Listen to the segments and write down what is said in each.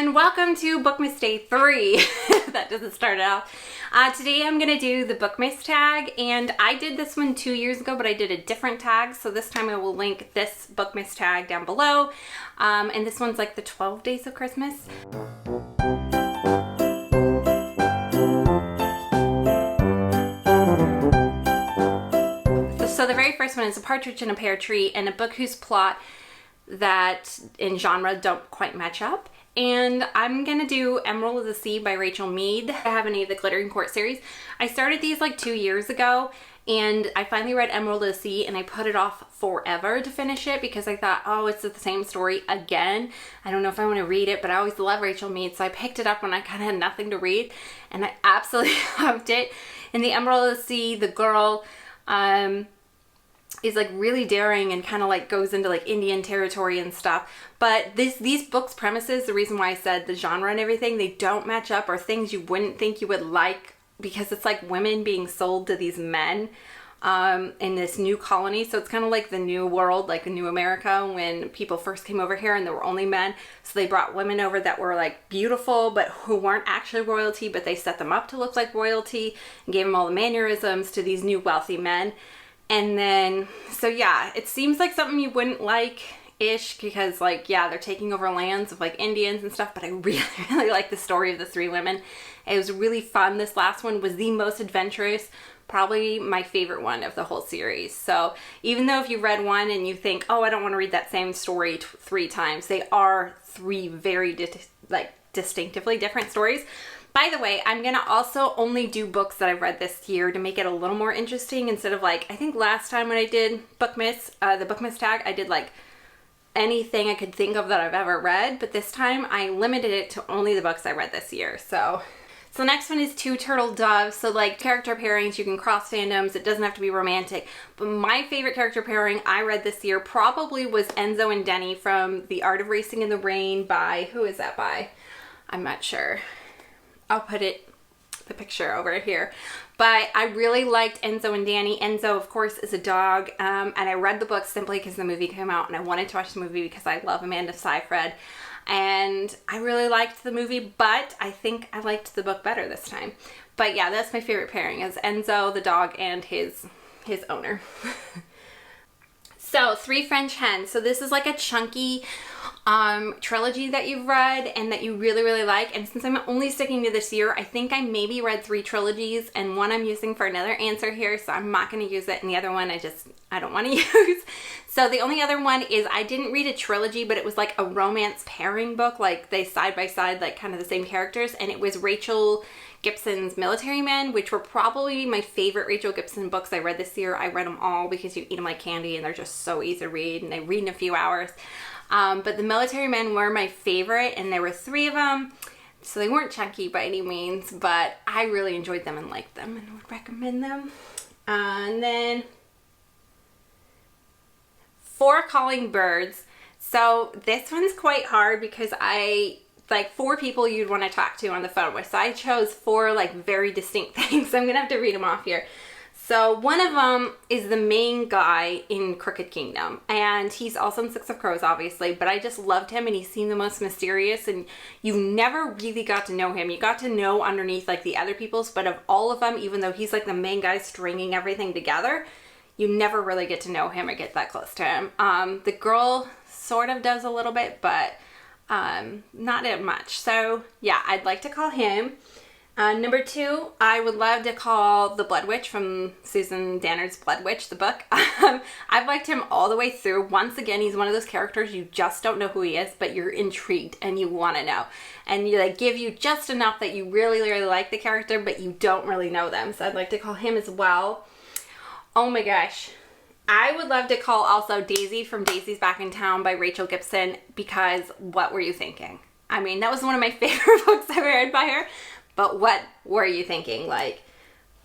and welcome to Bookmas Day 3. That doesn't start it off. Today I'm going to do the Bookmas tag, and I did this one 2 years ago, but I did a different tag, so this time I will link this Bookmas tag down below. And this one's like the 12 Days of Christmas. So the very first one is A Partridge in a Pear Tree, and a book whose plot that in genre don't quite match up. And I'm gonna do Emerald of the Sea by Rachel Mead. I have any of the Glittering Court series. I started these like 2 years ago, and I finally read Emerald of the Sea, and I put it off forever to finish it because I thought, oh, it's the same story again. I don't know if I want to read it, but I always love Rachel Mead, so I picked it up when I kind of had nothing to read, and I absolutely loved it. In the Emerald of the Sea, the girl is like really daring and kind of like goes into like Indian territory and stuff. But these books' premises, the reason why I said the genre and everything, they don't match up, or things you wouldn't think you would like, because it's like women being sold to these men in this new colony. So it's kind of like the new world, like the new America, when people first came over here and there were only men. So they brought women over that were like beautiful, but who weren't actually royalty, but they set them up to look like royalty and gave them all the mannerisms to these new wealthy men. And then, so yeah, it seems like something you wouldn't like-ish, because like, yeah, they're taking over lands of like Indians and stuff, but I really, really like the story of the three women. It was really fun. This last one was the most adventurous, probably my favorite one of the whole series. So even though if you read one and you think, oh, I don't want to read that same story 3 times, they are 3 very distinctively different stories. By the way, I'm going to also only do books that I've read this year to make it a little more interesting, instead of like, I think last time when I did Bookmas, the Bookmas tag, I did like anything I could think of that I've ever read, but this time I limited it to only the books I read this year. So the next one is Two Turtle Doves. So like character pairings, you can cross fandoms, it doesn't have to be romantic. But my favorite character pairing I read this year probably was Enzo and Denny from The Art of Racing in the Rain by, who is that by? I'm not sure. I'll put the picture over here. But I really liked Enzo and Danny. Enzo, of course, is a dog, and I read the book simply because the movie came out, and I wanted to watch the movie because I love Amanda Seyfried. And I really liked the movie, but I think I liked the book better this time. But yeah, that's my favorite pairing, is Enzo, the dog, and his owner. So, Three French Hens. So this is like a chunky trilogy that you've read and that you really, really like. And since I'm only sticking to this year, I think I maybe read 3 trilogies, and one I'm using for another answer here, so I'm not going to use it, and the other one I don't want to use. So the only other one is, I didn't read a trilogy, but it was like a romance pairing book, like they side by side, like kind of the same characters, and it was Rachel Gibson's Military Men, which were probably my favorite Rachel Gibson books I read this year. I read them all because you eat them like candy, and they're just so easy to read, and they read in a few hours. But the Military Men were my favorite, and there were 3 of them, so they weren't chunky by any means, but I really enjoyed them and liked them and would recommend them. And then Four Calling Birds. So this one's quite hard because like 4 people you'd want to talk to on the phone with, so I chose 4 like very distinct things, so I'm gonna have to read them off here. So one of them is the main guy in Crooked Kingdom, and he's also in Six of Crows, obviously, but I just loved him, and he seemed the most mysterious, and you never really got to know him. You got to know underneath like the other people's, but of all of them, even though he's like the main guy stringing everything together, you never really get to know him or get that close to him. The girl sort of does a little bit, but not that much. So yeah, I'd like to call him. Number 2, I would love to call the Blood Witch from Susan Dannard's Blood Witch, the book. I've liked him all the way through. Once again, he's one of those characters you just don't know who he is, but you're intrigued and you want to know. And you like give you just enough that you really, really like the character, but you don't really know them. So I'd like to call him as well. Oh my gosh. I would love to call also Daisy from Daisy's Back in Town by Rachel Gibson, because what were you thinking? I mean, that was one of my favorite books I've read by her. But what were you thinking? Like,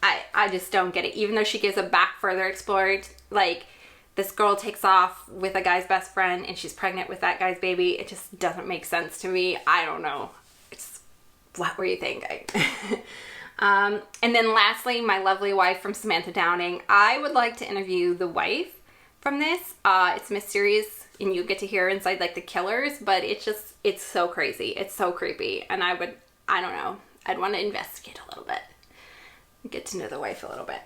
I just don't get it. Even though she gives a back further explored, like, this girl takes off with a guy's best friend and she's pregnant with that guy's baby. It just doesn't make sense to me. I don't know. It's, what were you thinking? And then lastly, My Lovely Wife from Samantha Downing. I would like to interview the wife from this. It's a mysterious and you get to hear inside like the killers, but it's so crazy. It's so creepy. And I don't know, I'd want to investigate a little bit. Get to know the wife a little bit.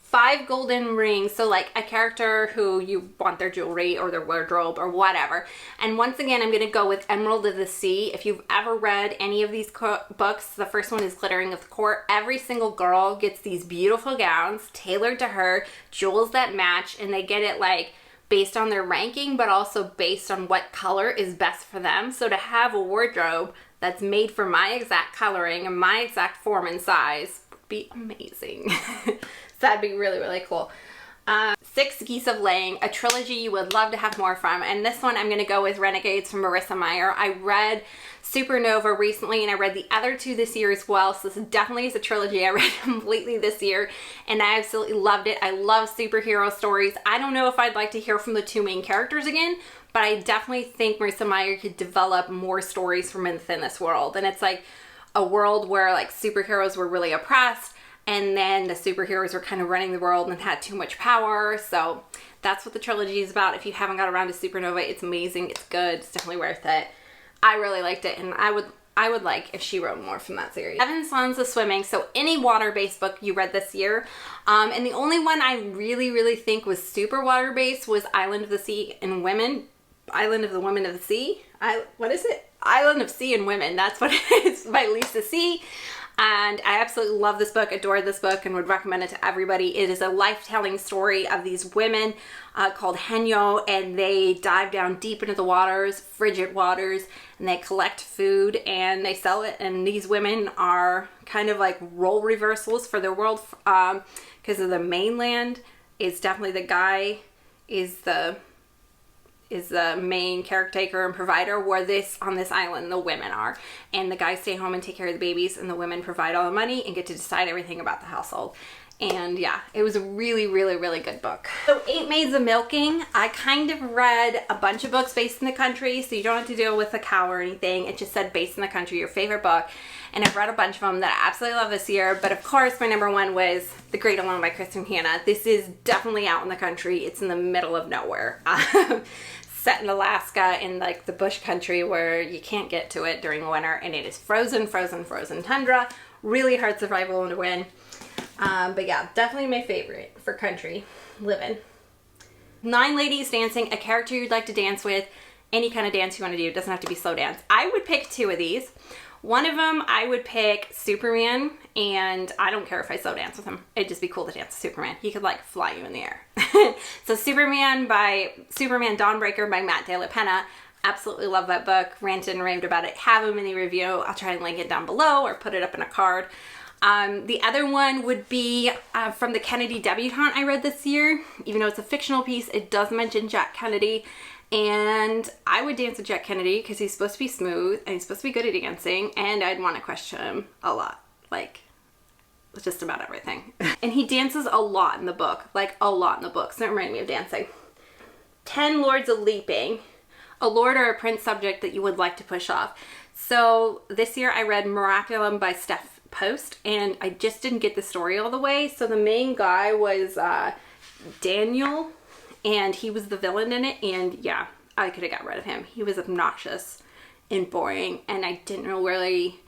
5 golden rings, so like a character who you want their jewelry or their wardrobe or whatever. And once again, I'm going to go with Emerald of the Sea. If you've ever read any of these books, the first one is Glittering of the Court. Every single girl gets these beautiful gowns tailored to her, jewels that match, and they get it like based on their ranking, but also based on what color is best for them. So to have a wardrobe that's made for my exact coloring and my exact form and size would be amazing. So that'd be really, really cool. 6 Geese of Laying, a trilogy you would love to have more from. And this one I'm going to go with Renegades from Marissa Meyer. I read Supernova recently and I read the other 2 this year as well. So this definitely is a trilogy I read completely this year and I absolutely loved it. I love superhero stories. I don't know if I'd like to hear from the 2 main characters again, but I definitely think Marissa Meyer could develop more stories from within this world. And it's like a world where like superheroes were really oppressed, and then the superheroes were kind of running the world and had too much power. So that's what the trilogy is about. If you haven't got around to Supernova, it's amazing. It's good. It's definitely worth it. I really liked it, and I would like if she wrote more from that series. 7 Swans of Swimming. So any water-based book you read this year. And the only one I really, really think was super water-based was Island of the Sea and Women. Island of the Women of the Sea. What is it? Island of Sea and Women. That's what it is, by Lisa C. And I absolutely love this book, adored this book, and would recommend it to everybody. It is a life-telling story of these women called Henyo, and they dive down deep into the waters, frigid waters, and they collect food and they sell it. And these women are kind of like role reversals for their world, because of the mainland is definitely the guy is the main caretaker and provider, where on this island the women are, and the guys stay home and take care of the babies, and the women provide all the money and get to decide everything about the household. And yeah, it was a really, really, really good book. So 8 Maids of Milking, I kind of read a bunch of books based in the country, so you don't have to deal with a cow or anything. It just said based in the country, your favorite book. And I've read a bunch of them that I absolutely love this year. But of course, my number 1 was The Great Alone by Kristen Hanna. This is definitely out in the country. It's in the middle of nowhere. Set in Alaska, in like the bush country where you can't get to it during winter, and it is frozen, frozen, frozen tundra. Really hard survival to win. But yeah, definitely my favorite for country living. 9 Ladies Dancing, a character you'd like to dance with, any kind of dance you want to do. It doesn't have to be slow dance. I would pick 2 of these. One of them, I would pick Superman, and I don't care if I slow dance with him. It'd just be cool to dance with Superman. He could like fly you in the air. So Superman Dawnbreaker by Matt De La Penna. Absolutely love that book. Ranted and raved about it. Have a mini review. I'll try and link it down below or put it up in a card. The other one would be from the Kennedy Debutante I read this year. Even though it's a fictional piece, it does mention Jack Kennedy. And I would dance with Jack Kennedy because he's supposed to be smooth and he's supposed to be good at dancing, and I'd want to question him a lot, like just about everything. And he dances a lot in the book, like a lot in the book, so it reminded me of dancing. 10 Lords of Leaping, a lord or a prince subject that you would like to push off. So this year I read Miraculum by Steph Post, and I just didn't get the story all the way. So the main guy was Daniel, and he was the villain in it, and yeah, I could have got rid of him. He was obnoxious and boring, and I didn't really,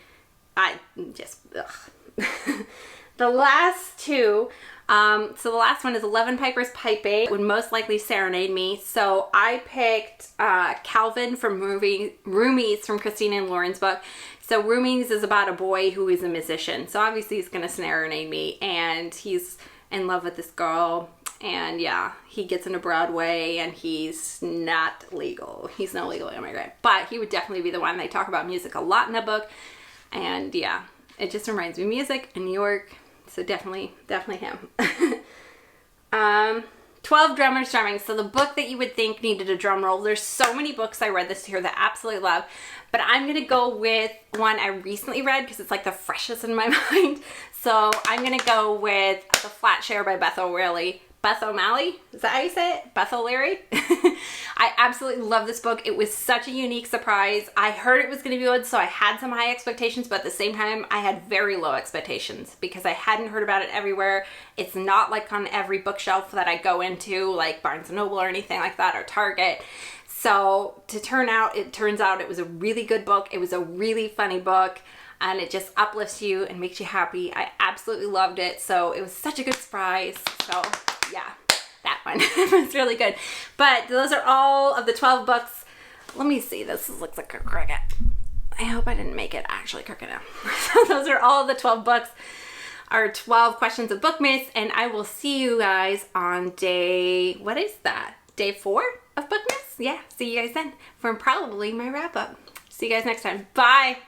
The last 2, so the last one is 11 Pipers Piping, would most likely serenade me. So I picked Calvin from Roomies from Christina and Lauren's book. So Roomies is about a boy who is a musician. So obviously he's going to serenade me, and he's in love with this girl. And yeah, he gets into Broadway, and he's not legal. He's no legal immigrant, but he would definitely be the one. They talk about music a lot in the book, and yeah, it just reminds me of music in New York. So definitely him. 12 Drummers Drumming. So the book that you would think needed a drum roll. There's so many books I read this year that I absolutely love, but I'm gonna go with one I recently read because it's like the freshest in my mind. So I'm gonna go with The Flat Share by Beth O'Leary. Beth O'Malley? Is that how you say it? Beth O'Leary? I absolutely love this book. It was such a unique surprise. I heard it was going to be good, so I had some high expectations, but at the same time, I had very low expectations because I hadn't heard about it everywhere. It's not like on every bookshelf that I go into, like Barnes & Noble or anything like that, or Target. So it turns out it was a really good book. It was a really funny book, and it just uplifts you and makes you happy. I absolutely loved it. So it was such a good surprise. So yeah, that one was really good. But those are all of the 12 books. Let me see. This looks like a cricket. I hope I didn't make it actually crooked now. So those are all the 12 books, our 12 questions of Bookmas, and I will see you guys on day, what is that? Day 4 of Bookmas? Yeah, see you guys then for probably my wrap up. See you guys next time. Bye.